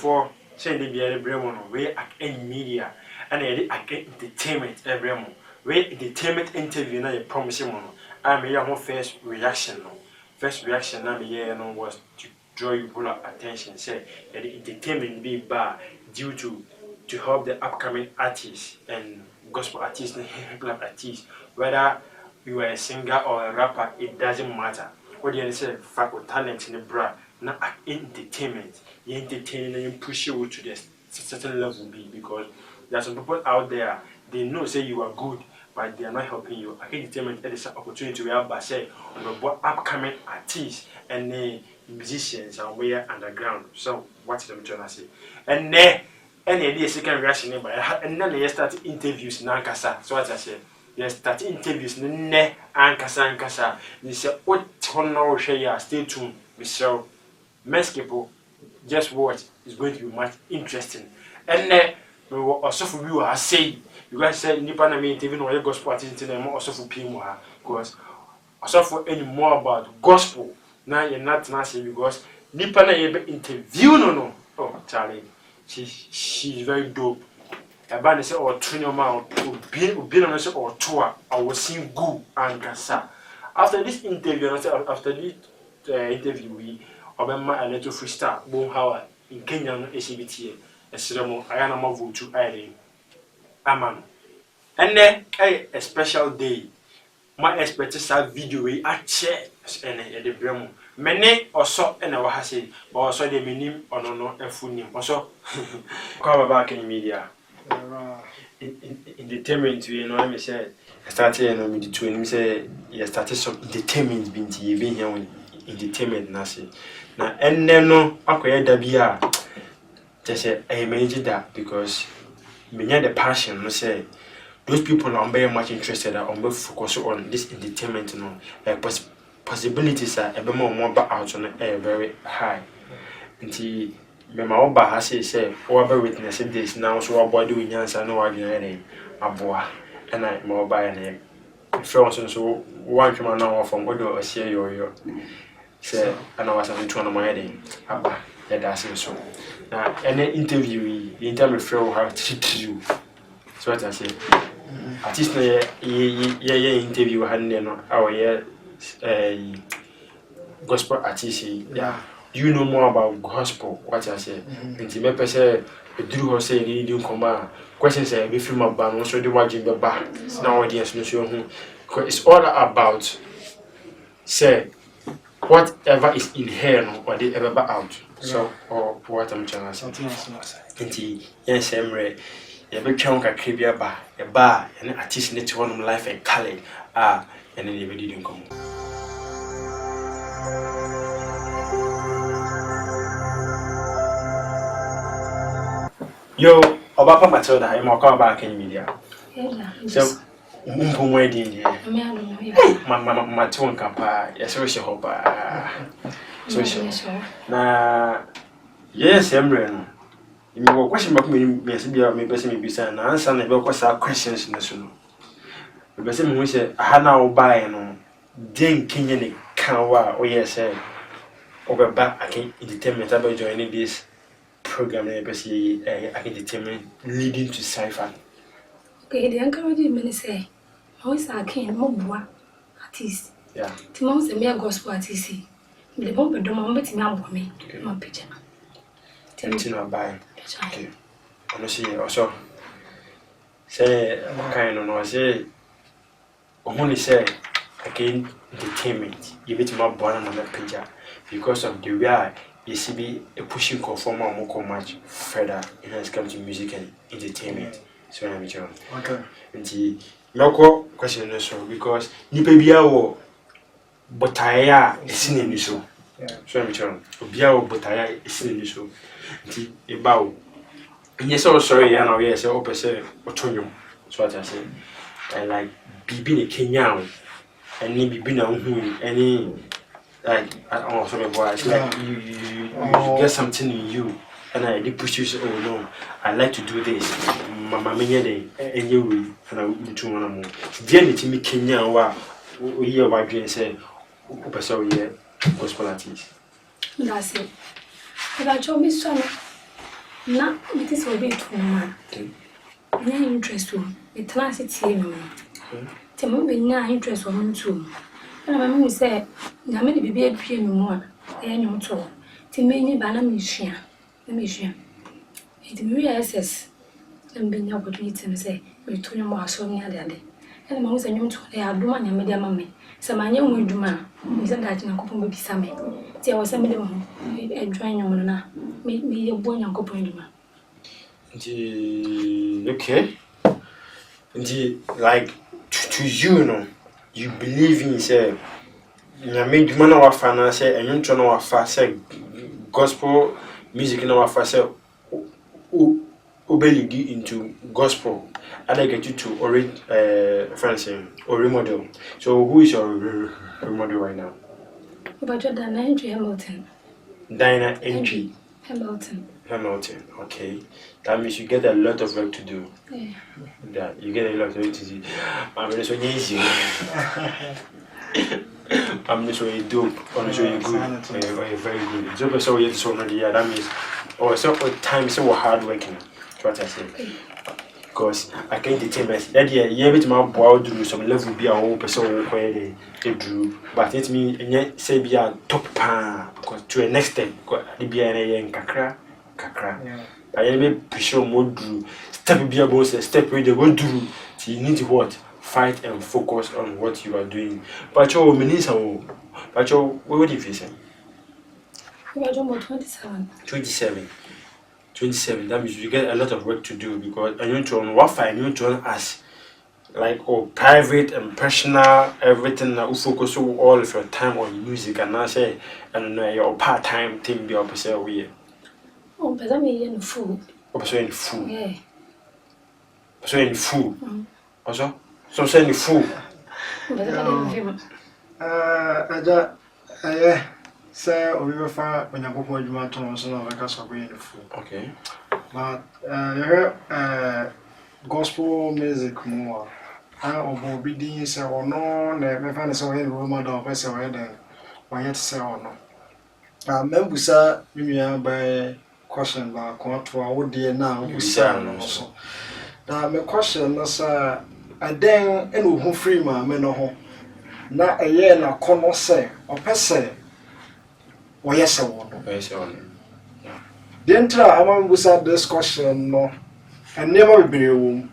for say the be a bremo we any media and a entertainment bremo we entertainment interview na you promise mo no I me your first reaction no first reaction na me here no was to draw your attention say the entertainment be bar due to help the upcoming artists and gospel artists and hip hop artists, whether you are a singer or a rapper, it doesn't matter. What do you say? Fact or talent in the bra, not entertainment. You entertain and you push you to this certain level because there are some people out there, they know say you are good, but they are not helping you. Entertainment is an opportunity we have by say on the upcoming artists and the musicians are way underground. So what is I'm trying to say? And any second reaction, and then they start interviews in Ankasa. So what I say, they start interviews in Ankasa. They say, what honor share, stay tuned, Michelle. Most people just watch, it's going to be much interesting. And then also for you, I say, you guys say, Nippon me even or gospel artists in them also for people because also for any more about gospel. Now you're not nasty because Nippon interview no. Oh, Charlie. She's very dope. A band say or train man been on say or tour. I was seeing good and cancer. After this interview, after this interview, we obema a little freestyle. Bon how in Kenya no ACBT. A ceremony I am a vote to Ireland. Aman. And then a special day. My expected video we a share and the bremo. Many also and I say, but also the minim or no and full name. Also, come back in media. Entertainment, you know, I said, I started and with the twin, say, you started some entertainment being here with entertainment, Nasi. Now, and then no, I could just say, I managed that because me the passion, no say, those people are very much interested on both focus on this entertainment, you know, like possibilities are a bit more out on a very high. Until my old has said, over witness this now, so our boy doing answer no arguing a boy, and I more by a name. Frozen so one from now from what do I say you say, and I was on the my head. Abba, that's so. Now, any interview, the interview feel how to you. So what I say, at least interview had our gospel artist. Yeah, you know more about gospel. What I say, and the member say, "Do you say you don't come out?" Questions say, "We film about also the watching the back." Now audience no show who, because it's all about say whatever is in here or they ever back out. So or what I'm trying to say. And yes, I'm ready. You be trying to create a bar and artist need to run life and color. And then they didn't come. Yo, Obapa Matilda, I'm all back in media. So, wedding, my two and Campa, yes, we shall hope. So, now, yes, I'm ready. You may question about me, me, person, me, and answer never questions in the soon. The person who said, I had now buy and then Kenyan can wow, yes, over back, I can entertainment about joining this program. I can determine leading to cipher. Okay, the encouraging me say, always I can't more artist. Yeah, Timon say me a gospel artist. The bomb do my me, my picture. Tempting buy. Okay, I see also say, kind of no, say, only say, again, entertainment. You bet my born on that picture because of the way you see a pushing conform more much further in has come to music and entertainment. So I'm sure. Okay. And the local question also because Nipebia or Botaya is in the show. So I'm sure. Bia or Botaya is in the show. The bow. Yes, oh sorry, I know yes, I hope I say Otonyo. So what I say. I like Bibi Kenyan and Bibi now any like I also like you get something in you and I did push you say, oh no, I like to do this. Mama many day and you will and I will do one more. Then to me Kenya wa we hear about you and say so yeah gospel artist. That's it. If I told me son Na it is a bit too much. No interest to it transit him. Tim be no interest on too. And I mean, say, Nammy be a dream more, and you told. Timmy Banner Mission, the mission. It may assess and be no opportunity to say, we told you more so near the day. And among the new to they are doing a media mammy. Some my young would do man, is a Dutch and couple be some. There was a minimum, a drawing on now. Make me your boy and couple. Okay. Like to you know, you believe in say you made man our finance and you turn our fast gospel music in our fast obey into gospel. And I get you to Ori model. So who is your model right now? But you're Dana Entry Hamilton. Dinah Entry Hamilton. Okay. That means you get a lot of work to do. Yeah. That you get a lot of work to do. I'm really so easy. I'm just really dope. Honestly, you're good. You're very good. So so you so already. Yeah, that means so time so hard working. That's what I say. Because I can't determine that yeah bit my boy do some level be a whole person where they drew. But it means and say be a top pan because to the next step the be an kakra. Yeah. I may push more do step be about step where they go do. So you need to what? Fight and focus on what you are doing. But your minister, but your what if you say? We are 27. 27. That means you get a lot of work to do because I need to on what I need to as like private and personal everything that will focus all of your time on music and I say and your part-time thing be opposite way. Oh, but I'm in food. Also in food. Yeah. Also in food. Also. So saying food. Say we were far when you go for you to so na make us go in the food. Okay. But you hear gospel music more. Obo bi din say ono na me fa say we Roma da o say we den. Why yet say ono. Membusa nua by question ba ko to a wo de na wo busa no so. Na me question no say aden e no hu free ma me no ho. Na eye na kono say opese yes, I want. The entire Amambusa discussion no, and never be room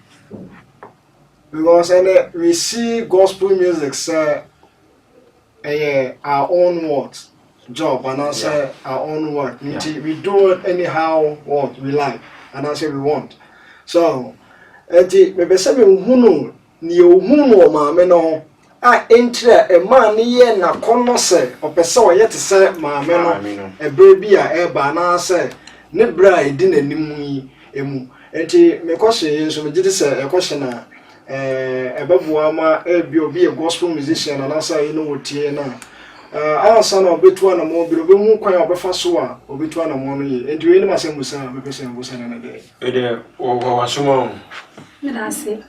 because we see gospel music say our own what job and I say our own work. We do it anyhow what we like and I say we want. So, maybe say we hunu ni hunu ma me no. Enter a man ye na kono se opese oye te se maame no e bre bi a e ba na se ne bra e di nanim yi emu enti me kwose so me gidi se e kwose na e babuwa ma e bi obi e gospel musician na sa yi no wotie na ansa na obetu na mo bi obi hu kwan obefa so a obetu na mo no yi enti we ni ma se musa me pese musa na de e de o wasuma me da se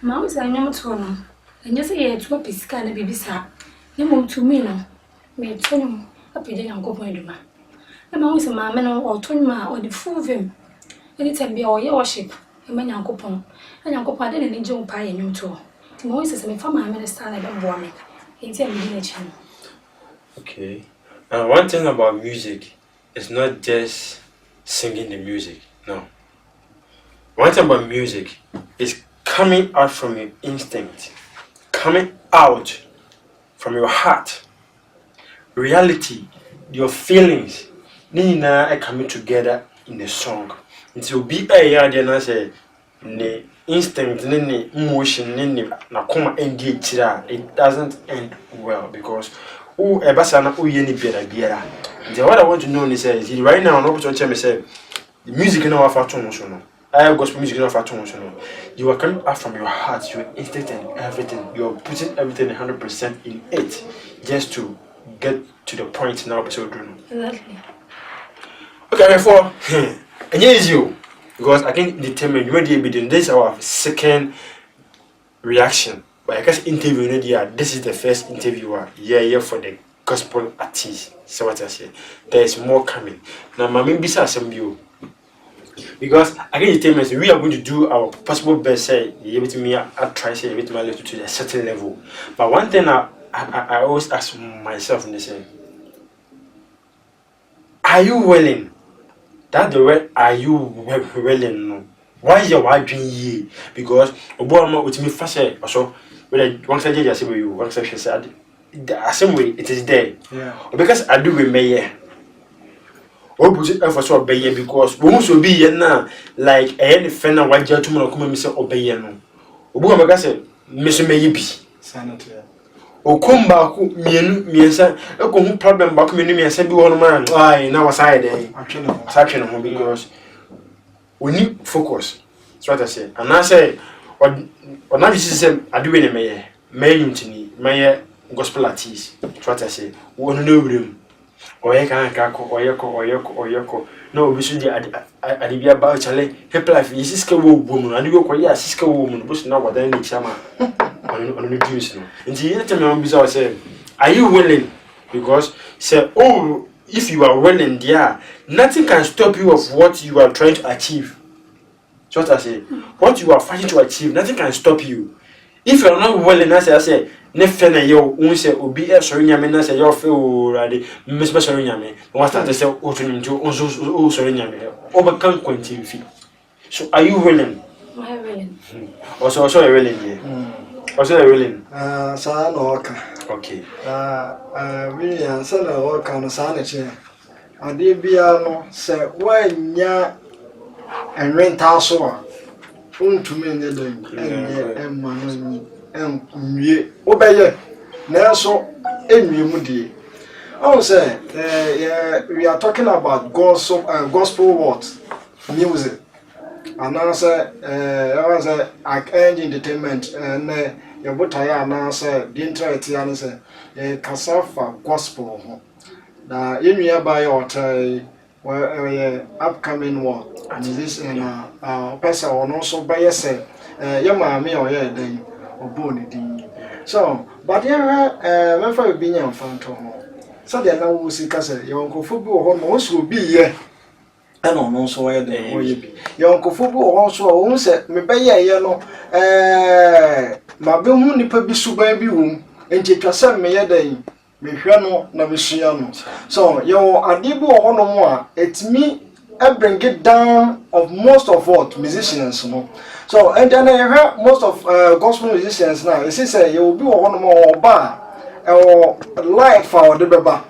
ma usa nyam to no and you say it's what is kind of bibisa. You move to me now. Me turn up with the uncle point. The man was a man or turn ma or the full of him. Anytime be all your worship, a man uncle pon, and uncle pardon and enjoy pie and you too. Timois is a farmer minister like a woman. It's a village. Okay. And one thing about music is not just singing the music. No. One thing about music is coming out from your instinct. Coming out from your heart, reality, your feelings, Nina are coming together in a song. It will be a yard and I say, the instinct, the emotion, na come end it doesn't end well because who a basana who any better. What I want to know is right now, no person say the music in our fatun. I gospel music not for you are coming out from your heart, your instinct and everything. You are putting everything 100% in it just to get to the point now. Exactly. Okay, therefore, and here is you because I can determine when they be doing this. Our second reaction, but I guess interview. This is the first interviewer. Yeah, for the gospel artist. So what I say, there is more coming now. Mami bisa assemble. Because again, entertainment, we are going to do our possible best. Say, you to me, I try say, you to me to a certain level. But one thing I always ask myself, and they say, are you willing? That the word are you willing? No. Why is your wife doing ye? Because Obama with me first say, also, when one side I say you, one side she said, the same way it is there. Yeah. Because I do with me. Or put it for so obey because we must be now like any friend and what you to come and say obey no. Obama say, Miss Maybe. Sanity. O come back, me and say, a problem back me and say, be one man. Why now was I there? Action because we need focus. That's what I say. And I say, or now this is I do any may unity, may gospel artist. That's what I say. One no room. Or you can't or yoko. No, we should be about Charlie. Help life is this woman, and you go quite a sister woman, but now what then chama on the juice. And the other bizarre say, are you willing? Because say, oh, if you are willing, yeah, nothing can stop you of what you are trying to achieve. That's what I say. What you are fighting to achieve, nothing can stop you. If you are not willing, I say, never yo, say, obi a sorry, yamina say, your feel ready, Miss Sorry Yami. What I say, oh, sorry, Yami, overcome quantity fee. So, are you willing? I'm willing. Also, willing, yeah. Also, willing. Sana oka. Okay. We and sana oka no sana che. Ade bia no se wanya enwenta so a untumi ne den enye emma no enwie obeye na so enwie mu die. I say we are talking about gospel what music. And I say I was entertainment and your butaya and I say the internet and say Kasafa gospel. Now in nearby or where upcoming one musician person or also by yourself your mammy or yeah then or bony. So but yeah when for being in front of home. So they now will see Casa, your uncle football almost will be here. And on so where they will be. Your uncle football also owns it, me pay a no my bill nipper be so baby room, and take yourself me a day. Me no Navisiano. So your adibo or no more, it's me. I bring it down of most of what musicians no. So and then I heard most of gospel musicians now. They say you will be one more bar or light for the beba.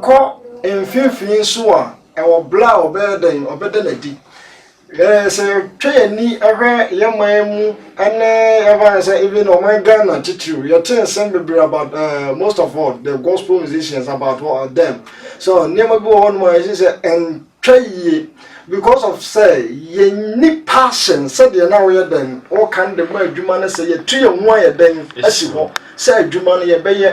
Call in 15 so or blah or better than a D. Yes, train ever young man and ever say even on my gun and teach you. You're telling somebody about most of what the gospel musicians about what them. So never go on my sister and try because of say ye need passion said you now you're then all kind of way human say you 3 and 1 then as you say human ye be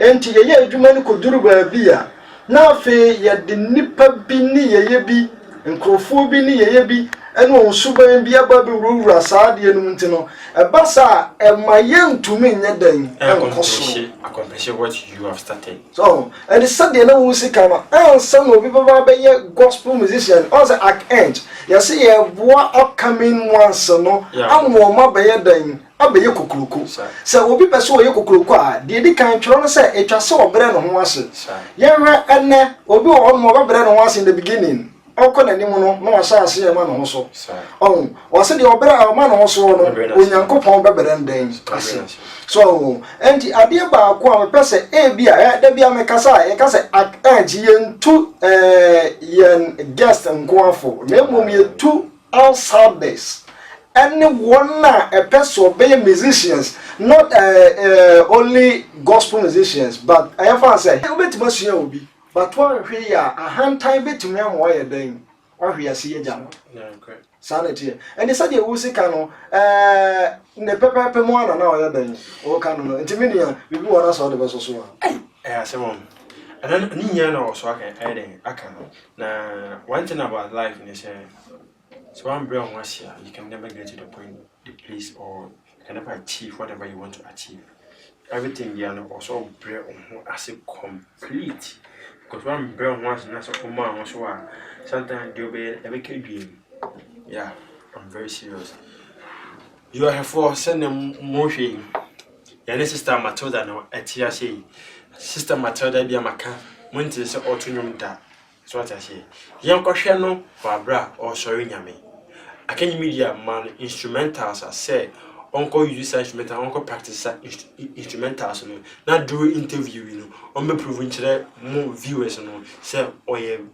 and ye human could do beer. Now fe ye the nipper be near ye be and crofo be near ye be. And on super be a baby rule sad you know a bassa and my young to me then accomplish what you have started. So and the Sunday no music and some of people be gospel musician also end. You see a upcoming ones no and more by then abe ye kokoko so obi pese o ye kokoko a de di kan tworo no say e twase obre no ho ase ye hwe enne obi o mo obre no ho ase in the beginning oko na nimu no no asa ase e ma no so o se de obre a ma no so no onyankopon bebere nden ase so enti ade ba ko a pese e bia da bia me kasa e kasa anti ye ntu yen guest nko afo na mom ye tu outside this. Anyone a person be musicians, not only gospel musicians, but I have said, I bet much you will be. But one here, a hand time bit to me, why a day, or we are see a jam. Sanity. And they said you will see cano, in the pepper one an hour then, or cano, intermediate, we go on us all the vessels. Eh, Simon. And then Nina also I can. Now, one thing about life in this. So I'm brown once here, you can never get to the point, the place, or you can never achieve whatever you want to achieve. Everything you know also brown as a complete. Because one brown once and that's a woman also sometimes they'll be a big dream. Yeah, I'm very serious. You are for sending motion. Your sister Matilda no etiase. Sister Matilda be maka. Monte se autonyum da. So what I say. Yan kwahwe no babra or sorry nyame. Akenyi media man instrumentals I say uncle use instrumental uncle practice instrumentals no. Na do interview you know. On me proving to more viewers no say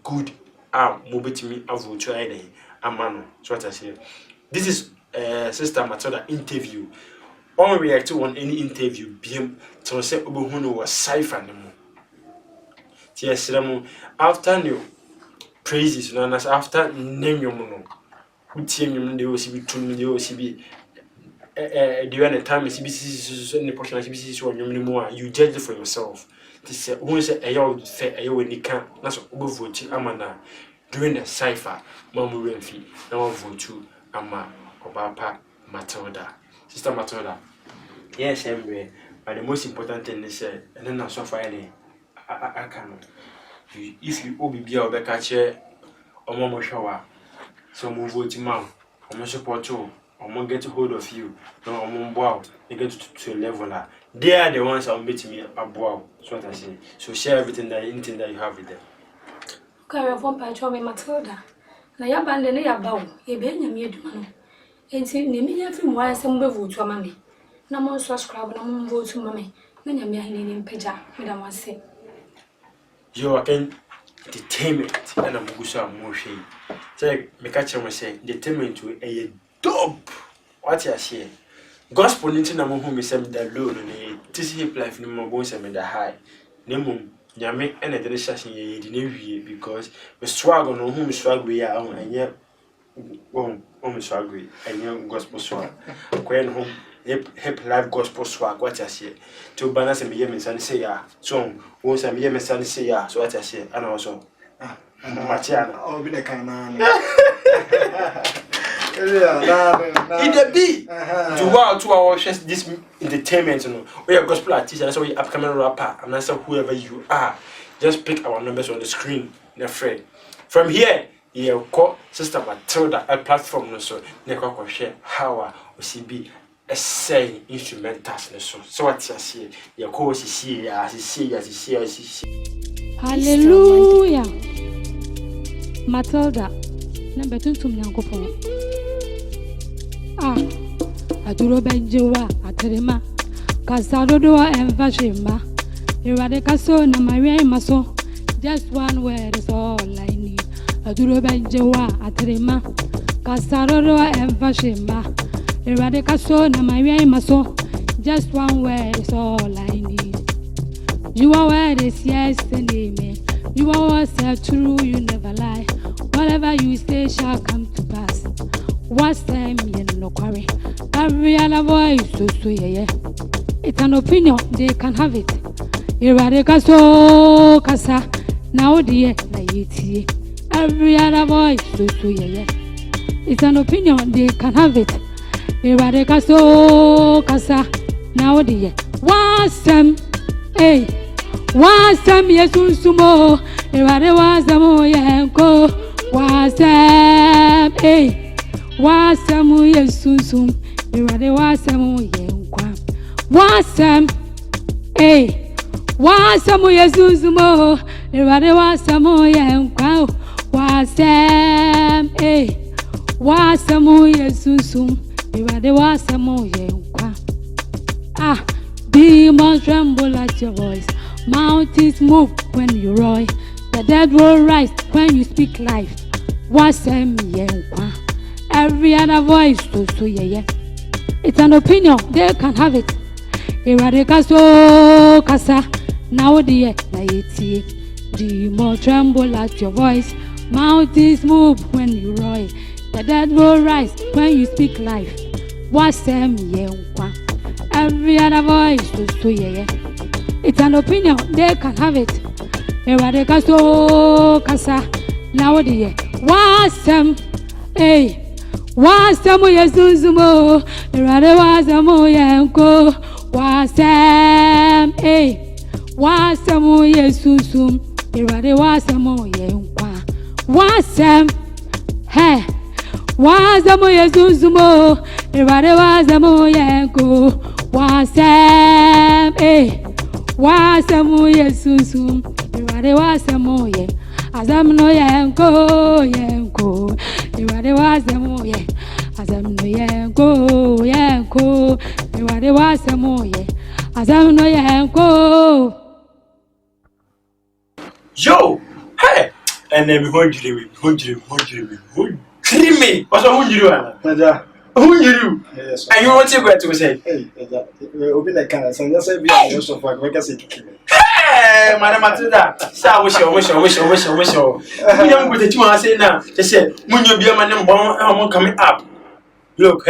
good mo betimi avote ide amano. So what I say. This is Sister Matilda interview. On react to on any interview bim to say obohunu was cipher no mo. Tiesramo after new praises no as after nenyum no. Utinyum de osi bi tun de osi bi the time is BC any portion of BC so nyum you judge it for yourself. This say who say ayo fe ayo ni kan na so obovote amana during the cipher mamu remfi na vote ama Obapa Matilda. Sister Matilda. Yes, Emre. But the most important thing is and then I so far I can. If you be or catch or momo shower, so move vote mouth, or more support you, or more get a hold of you, no or more wow, they get to a level. They are the ones that will meet me above. That's what I say. So share everything that you have with them. Okay, I want to show me Matilda. Na ya bande ne ya bawo, ye be nyame aduma no. Enti ne me ya fi mo asem be vote ama me. Na mo subscribe na mo vote ma me. Na nyame ahene ni mpagya, me da mo ase. You are entertainment and I'm going to more shame. Say, me catch him say, entertainment to a dope. What you say? Gospel into na mo who me say me that low no this hip life no mo go say me that high. Nemo nyame ene de shashin ye di na wie because we struggle no who me struggle ya on enye me struggle enye gospel swag. Kwen home hip life gospel swag what you say. To balance me ye me say ya. So who say me ye me say ya. So what you say and also Machiana. Oh be the kana. It be to 2 hours this entertainment, you know. We are gospel artists, and so we upcoming rapper, and that's whoever you are. Just pick our numbers on the screen, they're free. From here, you call Sister Matilda a platform, no so. Neko share how we see a say instrumentals, no so. So what you see, your course is here, as you see. Hallelujah, Matilda. Number 2 to Nyankopon. Aduro benjewa atrema kasado do envashima irade kaso na maria maso just one word is all I need. Aduro benjewa atrema kasado do envashima irade kaso na maria maso just one word is all I need. You are word is yes and amen. You are what true, you never lie. Whatever you say shall come to pass. What's time you no quarry? Every other voice so yeah. It's an opinion, they can have it. Iradeka so kasa now dear na yeti. Every other voice so yeah. It's an opinion, they can have it. Iradeka so kasa now dear. What's them? Hey, what's them? Yes, sumo. Irade was the moyenko. What's them? Hey. Wasamu yesusum irade wasamu yenkwa wasam wasamu yesusum irade wasamu yenkwa wasam wasamu yesusum irade wasamu yenkwa demons tremble at your voice, mountains move when you roar, the dead will rise when you speak life. Wasam yenkwa. Every other voice so yeah. It's an opinion, they can have it. Iradeka so kasa now dear na yeti. Demons tremble at your voice, mountains move when you roar, the dead will rise when you speak life. Wasam yenkwa. Every other voice so yeah. It's an opinion, they can have it. Iradeka so kasa now dear. Wasam wasamu yesusumo irade wasamu yenko wasam wasamu yesusum irade wasamu yenkwa wasam wasamo yesusumo irade wasamo yenko wasam wasamo yesusum irade wasamo ye azamno yenko irade wasamo ye azamno yenko irade wasamo ye azamno yenko. Yo, hey, and then we hold you. Creamy. What's wrong with you, Anna? Who you? Yes. And you want to go to say? Hey, obi na kan san ya say bi a yo so fa make say kiki. Hey, Madam Matilda. Sa wo show. We don't go to you say now. They say, "Munyo bi am na mbon coming up." Look,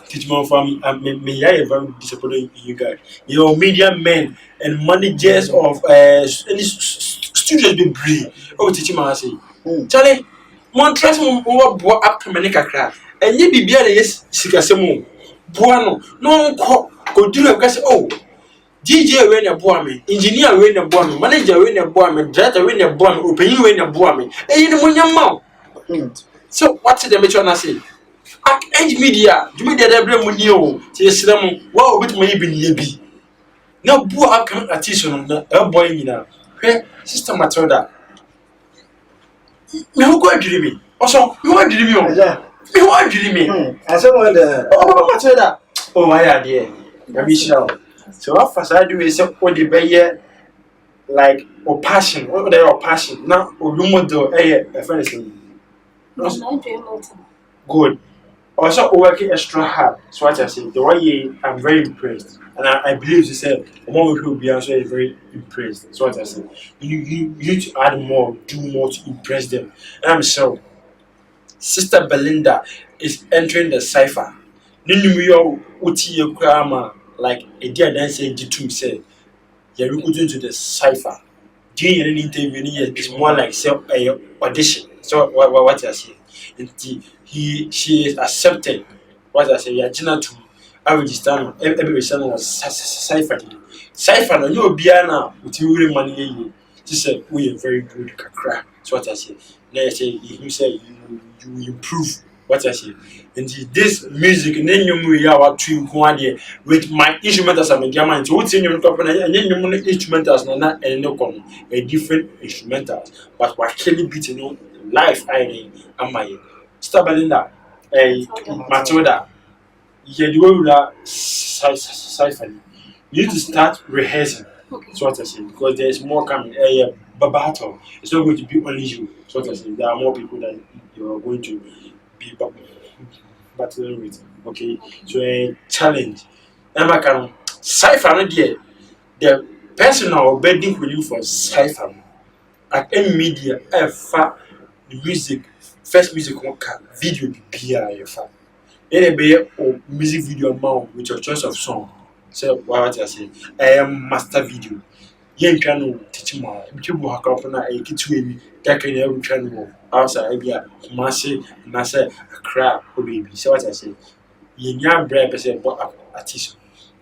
teach more for me. Me I very disappointed in you guys. You're media men and managers of any studios be brave. Oh, teach me say. Charlie, mon trust mo bo up to me kakra. Enye bibia na yes sikasemu. Boa no ko duru ka say oh. DJ we na boa me, engineer we na boa me, manager we na boa me, director we na boa me, opening we na boa me. Eyi no munyam. So what did the metro na say? Age media, you media that bring money on. Say Islam, what with money be near be. Now, boy, I can't artist on a boy in now. Hey, Sister Matilda. Me who go dream me? Also, you want dream me on? Me who want dream me? I said when the Oh, Matilda. Oh, my idea. Michelle. So what first I do is what the bay like or passion. What they are passion. Now, or rumor do a friend is good. Also working extra hard. So what I say, the way I'm very impressed, and I believe you said more people will be also very impressed. So what I say, you need to add more, do more to impress them. And I'm sure Sister Belinda is entering the cipher. Ninu uti krama like a dear dancer G2 said. You're going to the cipher. Doing an interview is more like self audition. So what I say. She is accepted. What I say, Yajina to average stand every son was cipher. Cipher, no, you be now with you money. She said, we are very good kakra. So what I say, now I say, you say you improve. What I say, and this music, and then you are two with my instrumentals. I'm a German, so what's in your company, and then you money instrumentals, not and no come a different instrumentals, but what Kelly beating life, I am my. Sister Belinda, Matilda, you do cipher. You need to start rehearsing. So what I say, because there is more coming. Battle. It's not going to be only you. So what I say, there are more people that you are going to be battling with. Okay, so a challenge. And I can cipher the personal bedding with you for cipher. At any media, the music. First music one can video be PR. Any be or music video amount with your choice of song. So what I say, I am master video. Yen can teach me. People have come from a kitchen. That can every channel. Outside, I be a massive, and I say a crap, baby. So what I say, yen young brave person, but artist.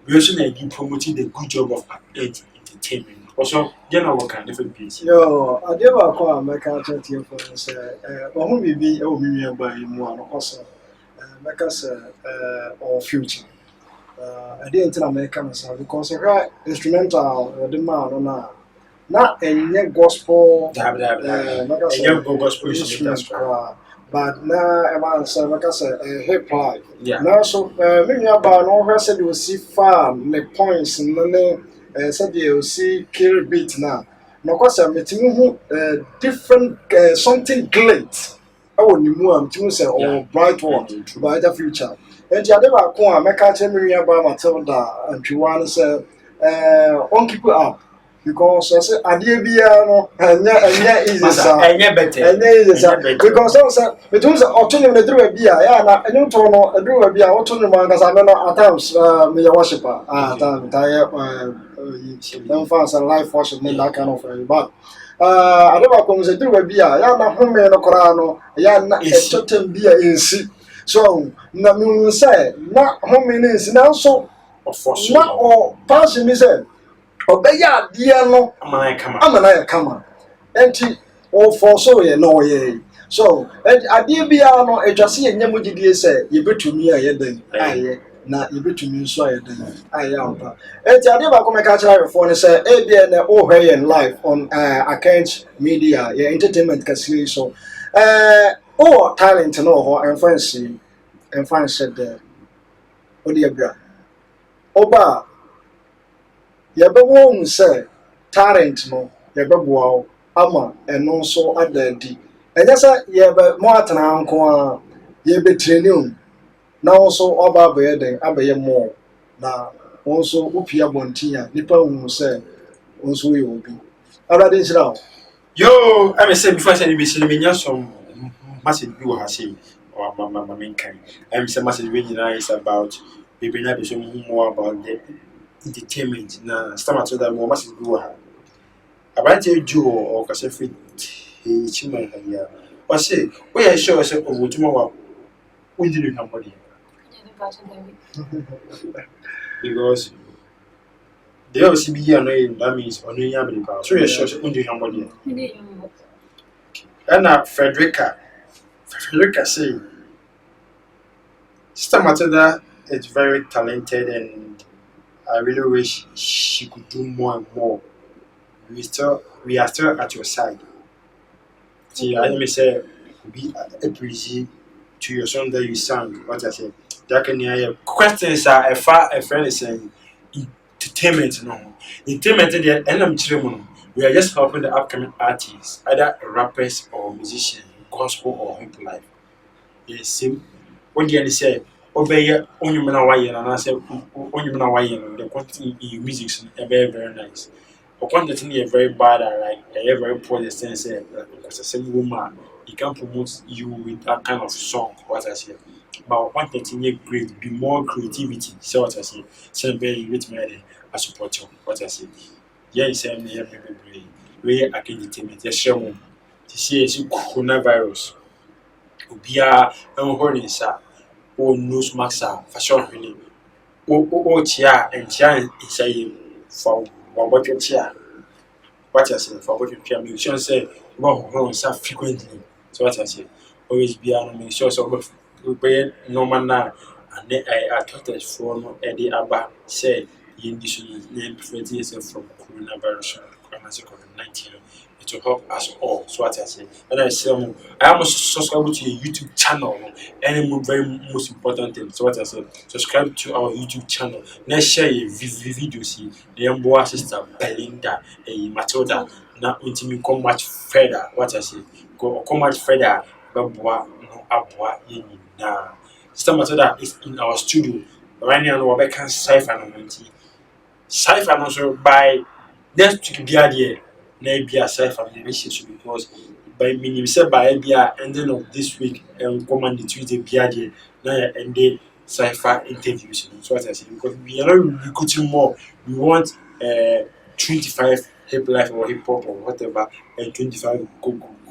We also need to promote the good job of entertainment. Also, you know what kind of different piece. Yo, I never call American chat here for say, who may be a by one also, make us or future. I didn't tell American because instrumental, the man or not a gospel, gospel, but now a man said, like I said, a hip hop. Now, so maybe about all her said you see farm, the points and then. Said you see kill beat now. No, cause I'm meeting different something great. Oh, you move to say or bright one by the future. And the other one, I can't tell me about Matilda and you want to say, on keep it up. Because I said, I did be and yeah, easy, better. Because also, between the autonomy drew a beer, and you told no, drew a beer, autonomy, because I know at times, me a worshiper, don't fast and life worship, that kind of thing. But I never come to do a beer, Yana home and Corano, Yana a certain beer in sea. So, Namu say, not home in is now so, not all passion is it. Obeya dear no, I'm an come. And all for so ye no ye. So adeɛ biara no atwa sɛ yɛnyɛ mo gyidie sɛ yɛbɛtumi ayɛ dɛn ayɛ na yɛbɛtumi nso ayɛ dɛn ayɛ ampa enti adeɛ baako mɛka kyerɛ awefoɔ no sɛ ebia na wohwɛ yɛn live on Account Media yɛ entertainment kɛseɛ so wowɔ talent no wɔ hɔ ɛmfa nhyɛ dɛ wode abra ɔba a yɛbɛwɔ hu sɛ talent no yɛbɛboa wo ama ɛno nso ada adi ɛnyɛ sɛ mo atena nko a yɛbɛtreni wo na wo nso ɔba abɛyɛ dɛn abɛyɛ mmɔɔ na wo nso wopia abɔnten a nnipa hu sɛ wo nso woyɛ obi awurade nhyira wo Yo, I say before I say this, I mean, some massive view has say, or my main kind. I'm some massive video is about maybe not some more about the entertainment. Now, start to that more massive view. About you, Joe, or Casafi, Chima here. Or say, we are sure yourself over tomorrow. We didn't have money because they also be here, that means on the America. So you're sure we didn't have money. And Frederica say, Sister Matilda is very talented, and I really wish she could do more and more. We are still at your side. See, I may say, we appreciate to your song that you sang. What I say, that can hear questions are a friend is saying entertainment. No, entertainment. The end we are just helping the upcoming artists, either rappers or musicians, gospel or hip life. Yes, same. What do you say? Obey on you and I say, on you the quantity in your music is very, very nice. Or quantity is very bad, like a very poor sense, because a same woman, he can promote you with that kind of song, what I say. But one thing great, be more creativity, so what I say. Send very rich man, I support you, what I say. Yes, I'm here, we are entertainment. Yes, show to see a coronavirus. Ubia, and horny, sir. Oh, nose maxa, fashion, really. Oh, chair and chair is saying for what your chair. What I say for what your chair, you should say, well, sir, frequently. So, what I say, always be on me, so we pay no man now, and then I thought that from Eddie Abba said. In this name prevent yourself from coronavirus, COVID-19. It will help us all. So what I say, and I say, I am also subscribe to your YouTube channel. And very most important thing. So what I say, subscribe to our YouTube channel. Let's share your videos. The young sister Belinda, Matilda. Now until we come much further. What I say, come much further. Babwa no abwa yini na. Sister Matilda is in our studio. Right now, we're back and Cypher. Cypher also by next week be idea maybe a Cypher relationship because by minimum said by idea ending of this week and come on the Tuesday be idea now and then Cypher interviews. So what I say because we are not recruiting more. We want 25 hip life or hip hop or whatever and 25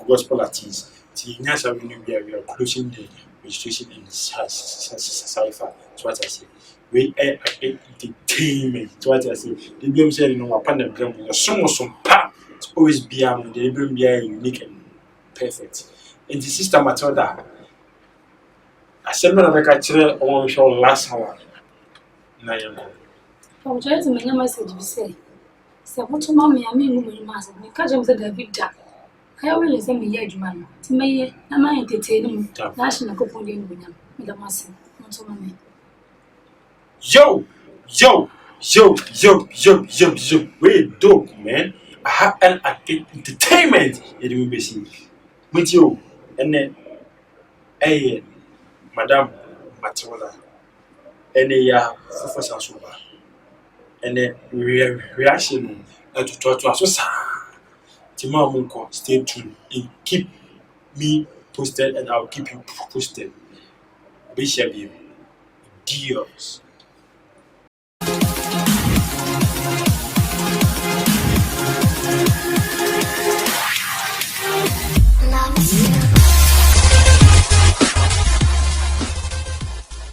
gospel artists. See, now we are closing the registration in Cypher. So what I say. We are entertainment. So what I say, the blame said, my partner blame you. Some part always be the blame be unique and perfect. And the sister Matilda, I said, man, I can tell on show last hour. Now you go. I'm trying to make a message. We say, what to mommy, I mean, you must catch him the big duck. I always say, me, yeah, man. To me, I'm entertaining. National couple in with a massive, not to mommy. Yo, we dope, man. I have an entertainment. It will be seen with you, and then, hey, Madame Matilda, and then, Professor Suba, and then reaction to talk to us. Timon, stay tuned and keep me posted, and I'll keep you posted. Bishop, Dios.